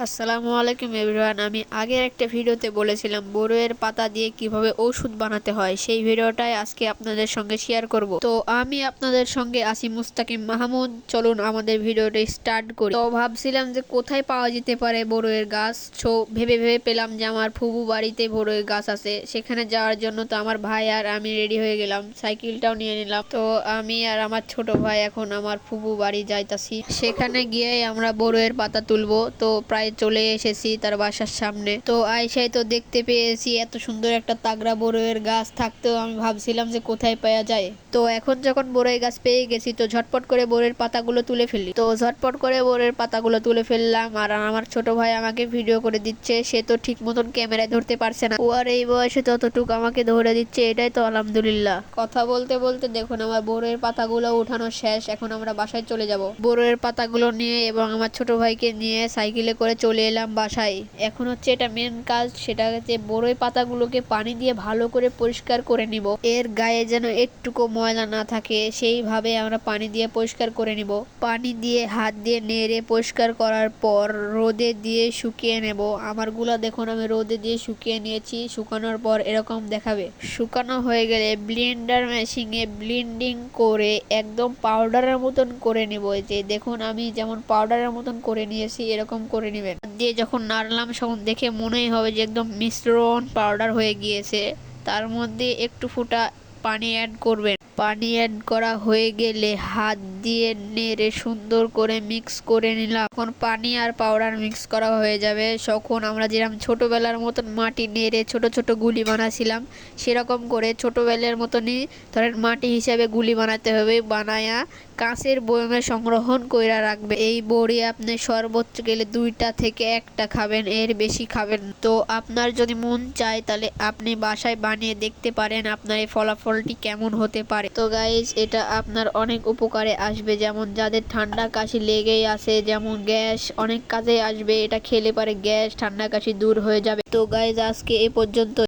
আসসালামু আলাইকুম এভরিওয়ান। আমি আগের একটা ভিডিওতে বলেছিলাম বড়ইয়ের পাতা দিয়ে কিভাবে ওষুধ বানাতে হয়, সেই ভিডিওটাই আজকে আপনাদের সঙ্গে শেয়ার করব। তো আমি আপনাদের সঙ্গে আছি মুস্তাকিম মাহমুদ। চলুন আমাদের ভিডিওটা স্টার্ট করি। তো ভাবছিলাম যে কোথায় পাওয়া যেতে পারে বড়ইয়ের গাছ। তো ভেবে ভেবে পেলাম যে আমার ফুবু বাড়িতে বড়ইয়ের গাছ আছে। সেখানে যাওয়ার জন্য তো আমার ভাই আর আমি রেডি হয়ে গেলাম, সাইকেলটাও নিয়ে নিলাম। তো আমি আর আমার ছোট ভাই এখন আমার ফুবু বাড়ি যাইতাছি। সেখানে গিয়ে আমরা বড়ইয়ের পাতা তুলবো। তো প্রায় চলে এসেছি তার বাসার সামনে। তো আইসাই তো দেখতে পেয়েছি এত সুন্দর একটা তাগড়া বড়ইয়ের গাছ থাকতেও আমি ভাবছিলাম যে কোথায় পাওয়া যায়। তো এখন যখন বড়ই গাছ পেয়ে গেছি তো ঝটপট করে বড়ইয়ের পাতাগুলো তুলে ফেলি। তো ঝটপট করে বড়ইয়ের পাতাগুলো তুলে ফেললাম আর আমার ছোট ভাই আমাকে ভিডিও করে দিচ্ছে। সে তো ঠিক মতন ক্যামেরায় ধরতে পারছে না, ও আর এই বয়সে ততটুকু আমাকে ধরে দিচ্ছে, এটাই তো আলহামদুলিল্লাহ। কথা বলতে বলতে দেখুন আমার বড়ইয়ের পাতাগুলো উঠানো শেষ। এখন আমরা বাসায় চলে যাব। বড়ইয়ের পাতাগুলো নিয়ে এবং আমার ছোট ভাইকে নিয়ে সাইকেলে করে চলে এলাম বাসায়। এখন হচ্ছে এটা মেন কাজ, সেটা হচ্ছে বড়ই পাতাগুলোকে পানি দিয়ে ভালো করে পরিষ্কার করে নিব। এর গায়ে যেন একটুকু ময়লা না থাকে সেইভাবে আমরা পানি দিয়ে পরিষ্কার করে নিব। পানি দিয়ে হাত দিয়ে নেড়ে পরিষ্কার করার পর রোদে দিয়ে শুকিয়ে নেব। আমারগুলো দেখুন আমি রোদে দিয়ে শুকিয়ে নিয়েছি। শুকানোর পর এরকম দেখাবে। শুকানো হয়ে গেলে ব্লেন্ডার মেশিনে ব্লেন্ডিং করে একদম পাউডারের মতন করে নিব। এই যে দেখুন আমি যেমন পাউডারের মতন করে নিয়েছি এরকম করে নেবেন। দিয়ে যখন নাড়লাম তখন দেখে মনেই হবে যে একদম মিশ্রণ পাউডার হয়ে গিয়েছে। তার মধ্যে একটু ফুটা পানি অ্যাড করবেন। পানি অ্যাড করা হয়ে গেলে হাত দিয়ে নেড়ে সুন্দর করে মিক্স করে নিলাম। এখন পানি আর পাউডার মিক্স করা হয়ে যাবে। তখন আমরা যেরকম ছোটবেলার মতন মাটি নেড়ে ছোট ছোট গুলি বানাছিলাম, সেরকম করে ছোটবেলার মতনই ধরেন মাটি হিসাবে গুলি বানাতে হবে। বানায়া কাঁচের বয়মে সংরক্ষণ কইরা রাখবে। এই বড়ি আপনি সর্বোচ্চ গেলে 2টা থেকে 1টা খাবেন, এর বেশি খাবেন। তো আপনার যদি মন চায় তাহলে আপনি বাসায় বানিয়ে দেখতে পারেন আপনার এই ফলাফলটি কেমন হতে পারে। তো গাইজ এটা আপনার অনেক উপকারে আসবে, যেমন যাদের ঠান্ডা কাশি লেগেই আছে, যেমন গ্যাস, অনেক কাজে আসবে। এটা খেলে পারে গ্যাস ঠান্ডা কাশি দূর হয়ে যাবে। তো গাইজ আজকে এই পর্যন্ত।